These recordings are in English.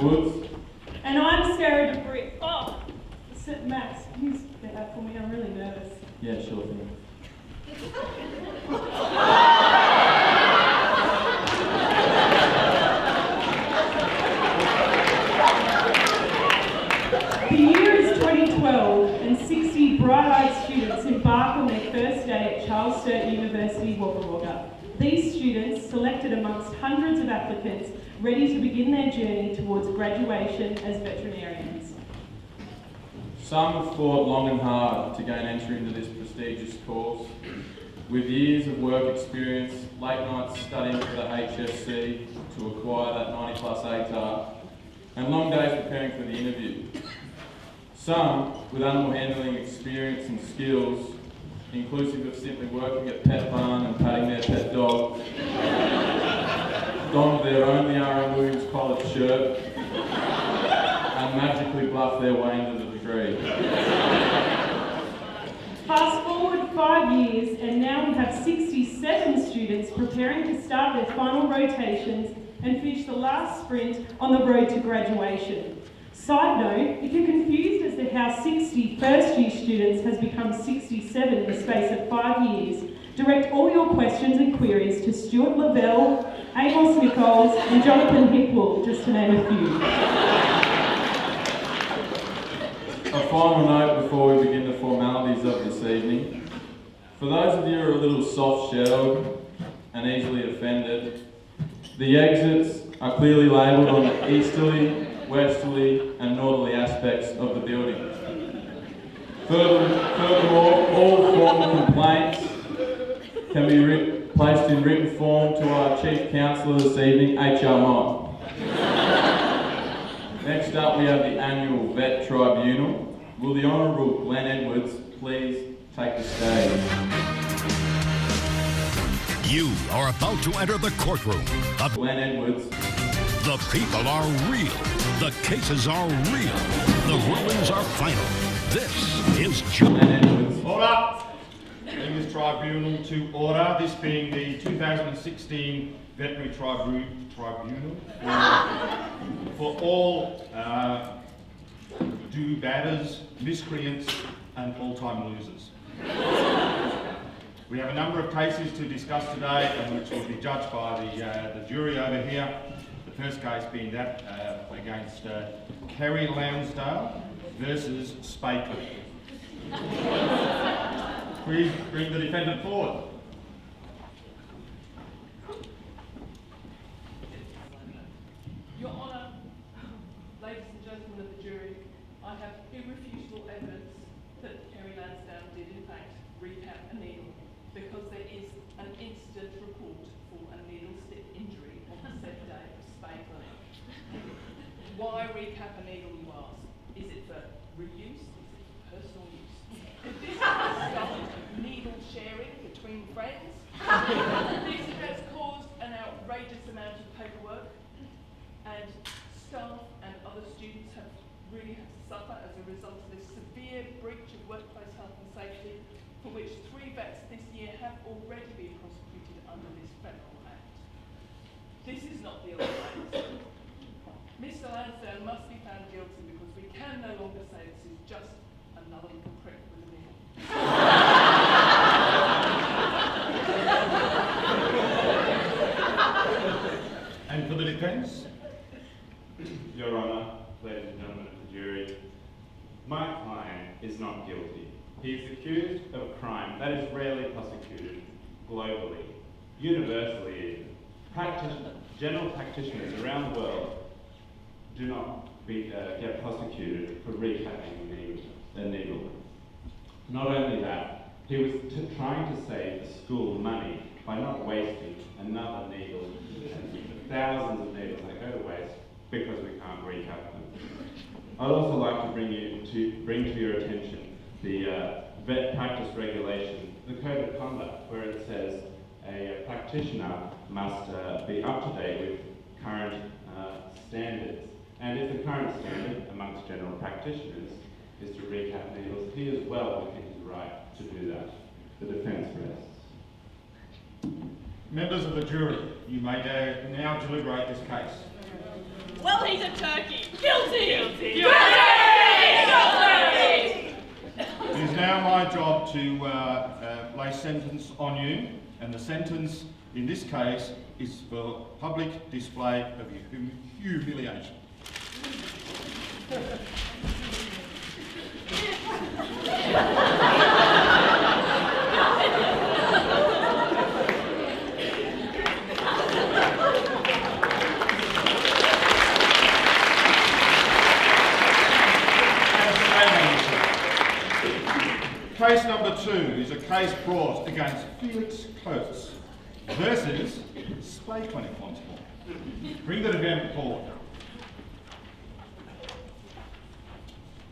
Woods. And I'm Sarah DeBrick. Oh, Max, can you get that for me? I'm really nervous. Yeah, sure thing. The year is 2012 and 60 bright-eyed students embark on their first day at Charles Sturt University, Wagga Wagga. These students, selected amongst hundreds of applicants, ready to begin their journey towards graduation as veterinarians. Some have fought long and hard to gain entry into this prestigious course. With years of work experience, late nights studying for the HSC to acquire that 90+ ATAR, and long days preparing for the interview. Some with animal handling experience and skills, inclusive of simply working at Pet Barn and patting their pet dog, donned their only R.M. Williams collared shirt, and magically bluffed their way into the degree. Fast forward 5 years and now we have 67 students preparing to start their final rotations and finish the last sprint on the road to graduation. Side note, if you're confused as to how 60 first-year students has become 67 in the space of 5 years, direct all your questions and queries to Stuart Lavelle, Amos Nichols and Jonathan Hipwell, just to name a few. A final note before we begin the formalities of this evening. For those of you who are a little soft-shelled and easily offended, the exits are clearly labelled on the easterly, westerly and northerly aspects of the building. Furthermore, all formal complaints can be placed in written form to our Chief Counsellor this evening, HR Mott. Next up we have the annual Vet Tribunal. Will the Honourable Glenn Edwards please take the stage? You are about to enter the courtroom. Glenn Edwards. The people are real. The cases are real. The rulings are final. This is Glenn Edwards. Order! Bring this tribunal to order. This being the 2016 Veterinary Tribunal for all do-badders, miscreants and all-time losers. We have a number of cases to discuss today and which will be judged by the jury over here. The first case being that against Kerry Lounsdale versus Spaker. Please bring the defendant forward. Your Honour, ladies and gentlemen of the jury, I have irrefutable evidence that Kerry Lansdowne did in fact recap a needle because there is an incident report for a needle stick injury on the said day of spay clinic. Why recap a needle, you ask? Is it for reuse? Is it for personal use? Could this discuss needle sharing between friends? This has caused an outrageous amount of paperwork, and staff and other students have really had to suffer as a result of this severe breach of workplace health and safety, for which 3 vets this year have already been prosecuted under this federal act. This is not the only case. Mr. Lansdowne must be found guilty because we can no longer say this is just another little prick with a needle. And for the defence? Your Honour, ladies and gentlemen of the jury, my client is not guilty. He is accused of a crime that is rarely prosecuted globally, universally even. General practitioners around the world do not get prosecuted for recapping a needle. Not only that, he was trying to save the school money by not wasting another needle and thousands of needles that go to waste because we can't recap them. I'd also like to bring to your attention the vet practice regulation, the code of conduct, where it says a practitioner must be up to date with current standards. And if the current standard amongst general practitioners is to recap needles, he is well within his right to do that. The defence rests. Members of the jury, you may now deliberate this case. Well, he's a turkey. Guilty! Guilty! It is now my job to lay sentence on you, and the sentence in this case is for public display of humiliation. Case number 2 is a case brought against Felix Coates versus Spay Clinic once more. Bring the defendant forward.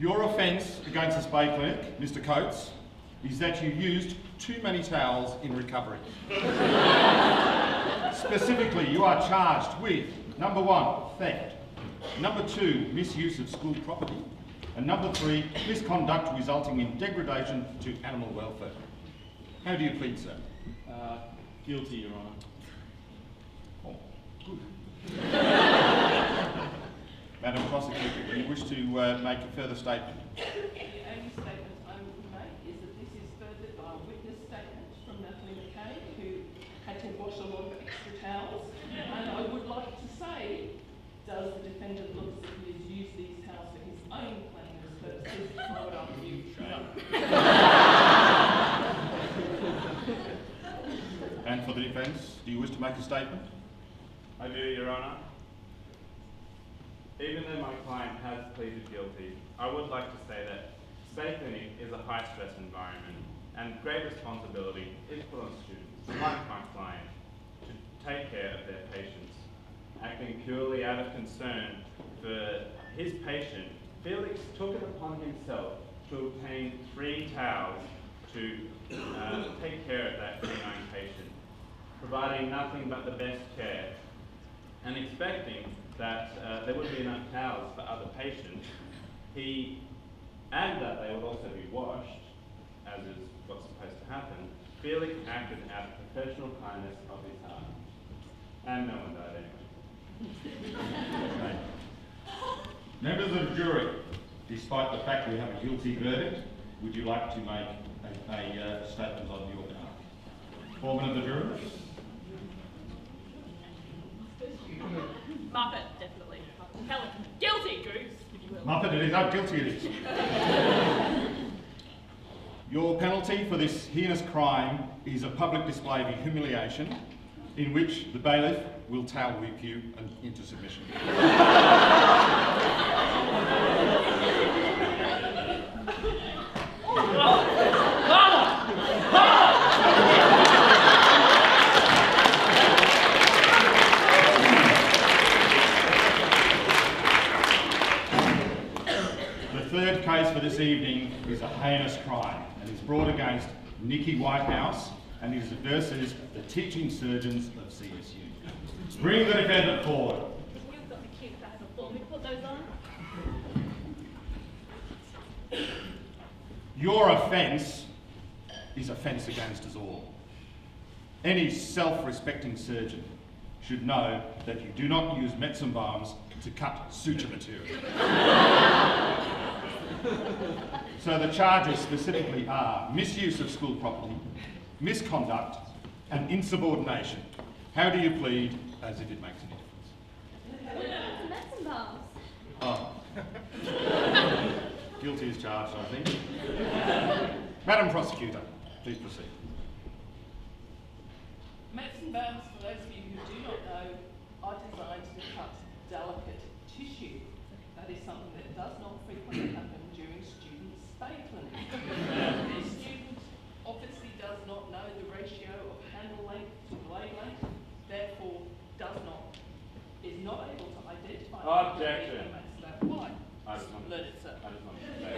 Your offence against the Spay Clinic, Mr. Coates, is that you used too many towels in recovery. Specifically, you are charged with, number 1, theft, number 2, misuse of school property, and number 3, misconduct resulting in degradation to animal welfare. How do you plead, sir? Guilty, Your Honour. Oh, good. Madam Prosecutor, do you wish to make a further statement? The only statement I would make is that this is furthered by a witness statement from Natalie McKay, who had to wash a lot of extra towels. And I would like to say, does the defendant look as if he has used these towels for his own cleanliness purposes? I would argue no. And for the defence, do you wish to make a statement? I do, Your Honour. Even though my client has pleaded guilty, I would like to say that Spay Clinic is a high-stress environment, and great responsibility is put on students, like my client, to take care of their patients. Acting purely out of concern for his patient, Felix took it upon himself to obtain 3 towels to take care of that canine patient, providing nothing but the best care, and expecting that there would be enough towels for other patients. And that they would also be washed, as is what's supposed to happen. Felix acted out of professional kindness of his heart. And no one died anyway. Members of the jury, despite the fact we have a guilty verdict, would you like to make a statement on your behalf? Foreman of the jury? Muppet, definitely. Helen, guilty, Goose, if you will. Muppet it is. Oh, guilty it is. Your penalty for this heinous crime is a public display of humiliation in which the bailiff will towel whip you into submission. The third case for this evening is a heinous crime and is brought against Nikki Whitehouse and is versus the teaching surgeons of CSU. Bring the defendant forward. You've got the cute back and forth. We put those on. Your offence is offence against us all. Any self-respecting surgeon should know that you do not use medicine balms to cut suture material. So the charges specifically are misuse of school property, misconduct, and insubordination. How do you plead as if it makes a difference? Medicine balms. Oh. Guilty as charged, I think. Madam Prosecutor, please proceed. Medicine balms, for those of you who do not know, are designed to cut delicate tissue. That is something that does not frequently happen during student spay clinics. The student obviously does not know the ratio of handle length to blade length, therefore is not able to identify. Objection. Why? I just want Learn it, sir. to say.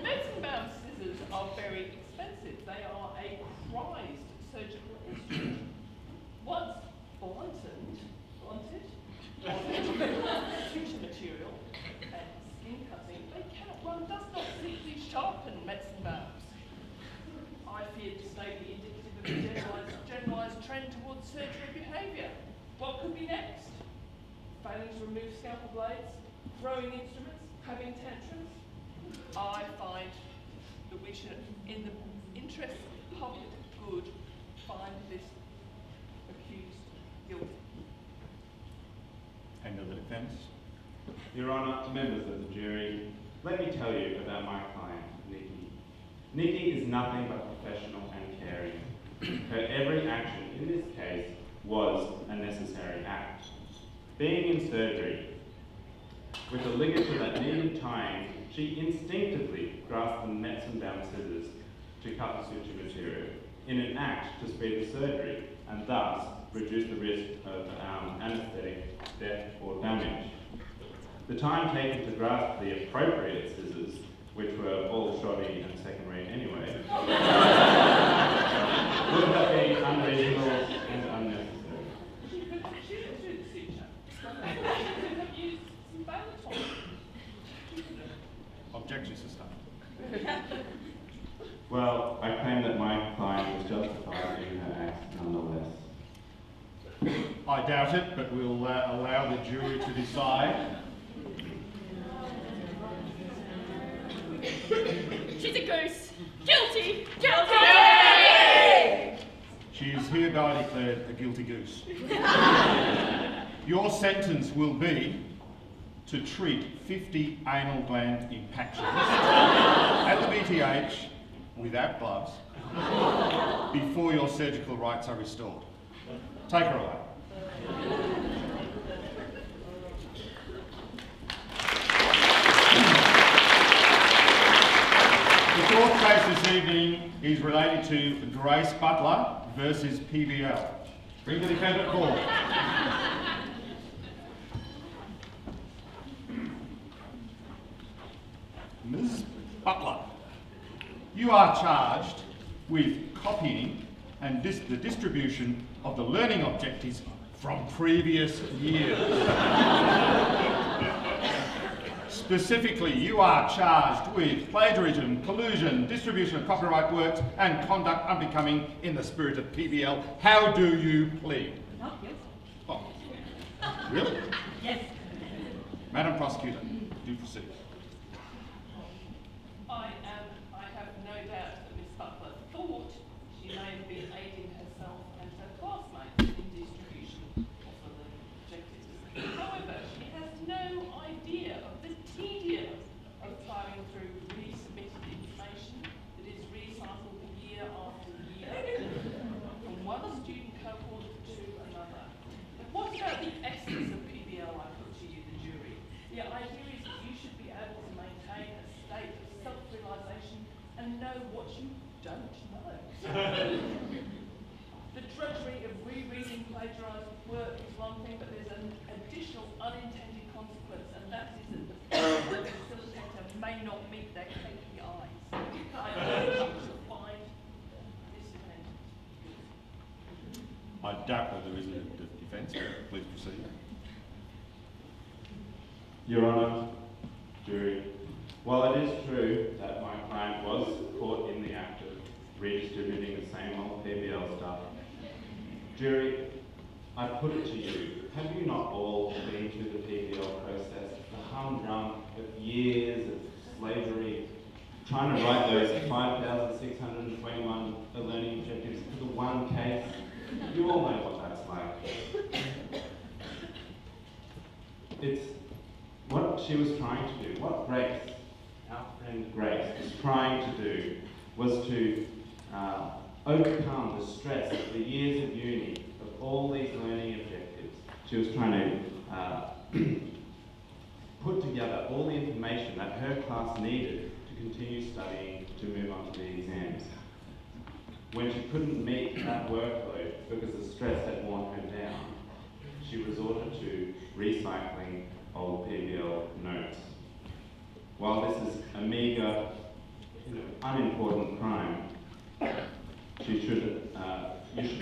Medicine bound scissors are very expensive. They are a prized surgical instrument. Once blunted, suture material and skin cutting, they cannot one does not simply sharpen medicine bounds. I fear this may be indicative of a generalised trend towards surgery behaviour. What could be next? Failing to remove scalpel blades, throwing instruments, having tantrums? I find that we should, in the interest of public good, find this accused guilty. And of the defence? Your Honour, members of the jury, let me tell you about my client, Nikki. Nikki is nothing but professional and caring. Her every action in this case was a necessary act. Being in surgery, with the ligature that needed tying, she instinctively grasped the Metzenbaum scissors to cut the suture material in an act to speed the surgery and thus reduce the risk of anaesthetic death or damage. The time taken to grasp the appropriate scissors, which were all shoddy and second-rate anyway, would have been unreasonable and unnecessary. She could do the suture. She could have used some Valentine. Objection sustained. Well, I claim that my client was justified in her acts nonetheless. I doubt it, but we'll allow the jury to decide. She's a goose. Guilty! Guilty! She is hereby declared a guilty goose. Your sentence will be to treat 50 anal gland impactions at the BTH without gloves before your surgical rights are restored. Take her away. The fourth case this evening is related to Grace Butler versus PBL. Bring the defendant forward. Ms. Butler, you are charged with copying and the distribution of the learning objectives from previous years. Specifically, you are charged with plagiarism, collusion, distribution of copyright works, and conduct unbecoming in the spirit of PBL. How do you plead? Not guilty. Oh, really? Yes. Madam Prosecutor, do proceed. I have no doubt that Miss Butler thought she may have been aiding herself and her classmates in distribution of the learning objectives. However, she has no idea of the tedium of plowing through resubmitted information that is recycled year after year from one student cohort to another. And what about the essence of PBL I put to you, the jury? The idea is that you should be able to maintain a state of self-realisation and know what you don't know. The drudgery of rereading plagiarised work is one thing, but there's an additional unintended consequence, and that is that the facilitator may not meet their KPIs. I urge you to find this defendant guilty. I doubt that there is a defence, but please proceed. Your Honour, jury, while it is true that my client was caught in the act of redistributing the same old PBL stuff, jury, I put it to you, have you not all been through the PBL process, the humdrum of years of slavery, trying to write those 5,621 learning objectives for the one case? You all know what that's like. It's what she was trying to do, what Grace, our friend Grace, was trying to do was to overcome the stress of the years of uni, of all these learning objectives. She was trying to put together all the information that her class needed to continue studying to move on to the exams. When she couldn't meet that workload because the stress had worn her down, she resorted to recycling old PBL notes. While this is a meagre, unimportant crime, you should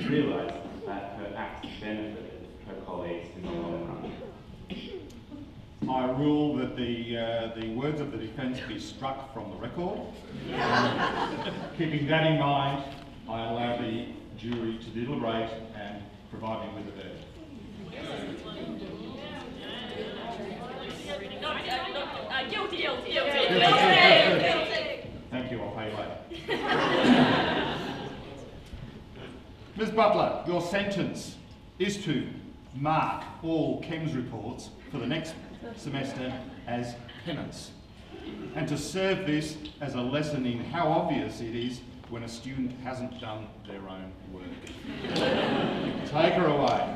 realise that her acts benefited her colleagues in the long run. I rule that the words of the defence be struck from the record. Keeping that in mind, I allow the jury to deliberate and provide me with a verdict. Guilty. Thank you, I'll pay later. Ms Butler, your sentence is to mark all Chems reports for the next semester as penance, and to serve this as a lesson in how obvious it is when a student hasn't done their own work. Take her away.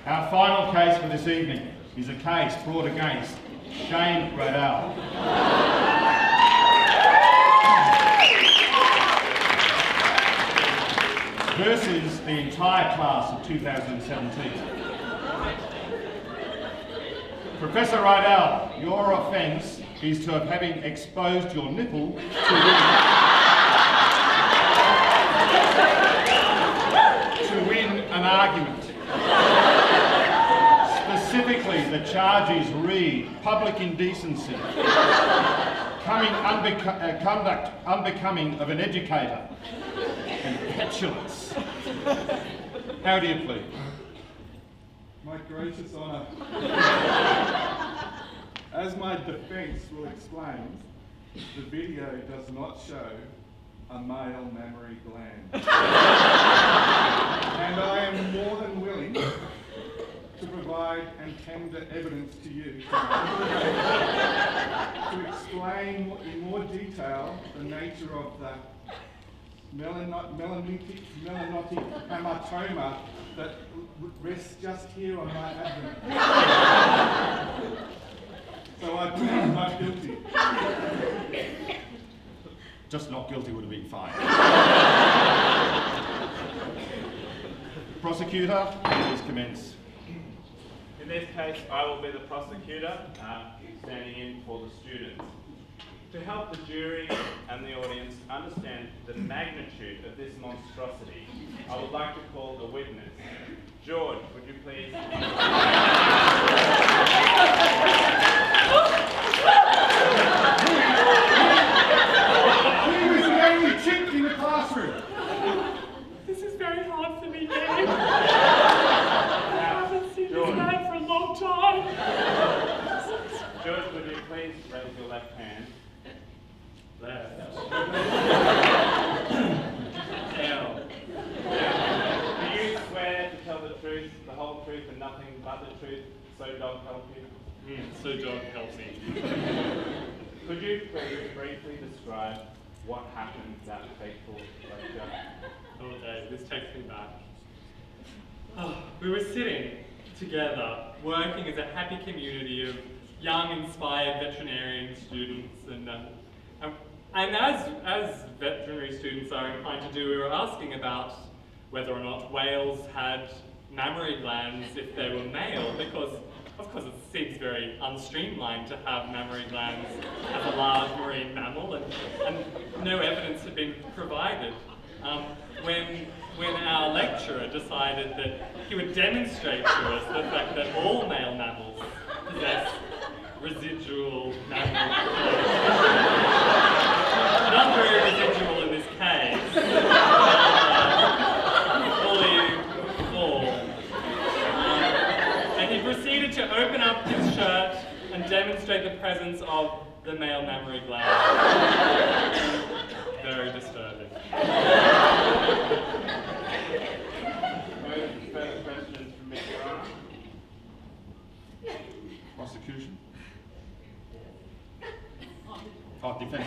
Our final case for this evening is a case brought against Shane Radell. Versus the entire class of 2017. Professor Radell, your offence is to have having exposed your nipple to win an argument. Specifically, the charges read public indecency, conduct unbecoming of an educator, and petulance. How do you plead? My gracious honour, as my defence will explain, the video does not show a male mammary gland. And I am more than willing to provide and tender evidence to you to explain in more detail the nature of the melanotic hematoma that rests just here on my abdomen. So I plead not guilty. Just not guilty would have been fine. Prosecutor, please commence. In this case, I will be the prosecutor, standing in for the students. To help the jury and the audience understand the magnitude of this monstrosity, I would like to call the witness. George, would you please? He was the only chick in the classroom. This is very hard for me, Dave. I haven't seen this man for a long time. George, would you please raise your left hand? Left. Down. Do you swear to tell the truth, the whole truth, and nothing but the truth, so God help you? So God help me. Could you please briefly describe what happened that fateful lecture? Oh, Dave, this takes me back. We were sitting together, working as a happy community of young, inspired veterinarian students, and as veterinary students are inclined to do, we were asking about whether or not whales had mammary glands if they were male, because of course it seems very unstreamlined to have mammary glands as a large marine mammal, and no evidence had been provided. When our lecturer decided that he would demonstrate to us the fact that all male mammals possess residual mammary glands. Not very residual in this case. Fully full. And he proceeded to open up his shirt and demonstrate the presence of the male mammary gland. Very disturbing. Further questions from Mr. Rana? Prosecution? Oh, defense.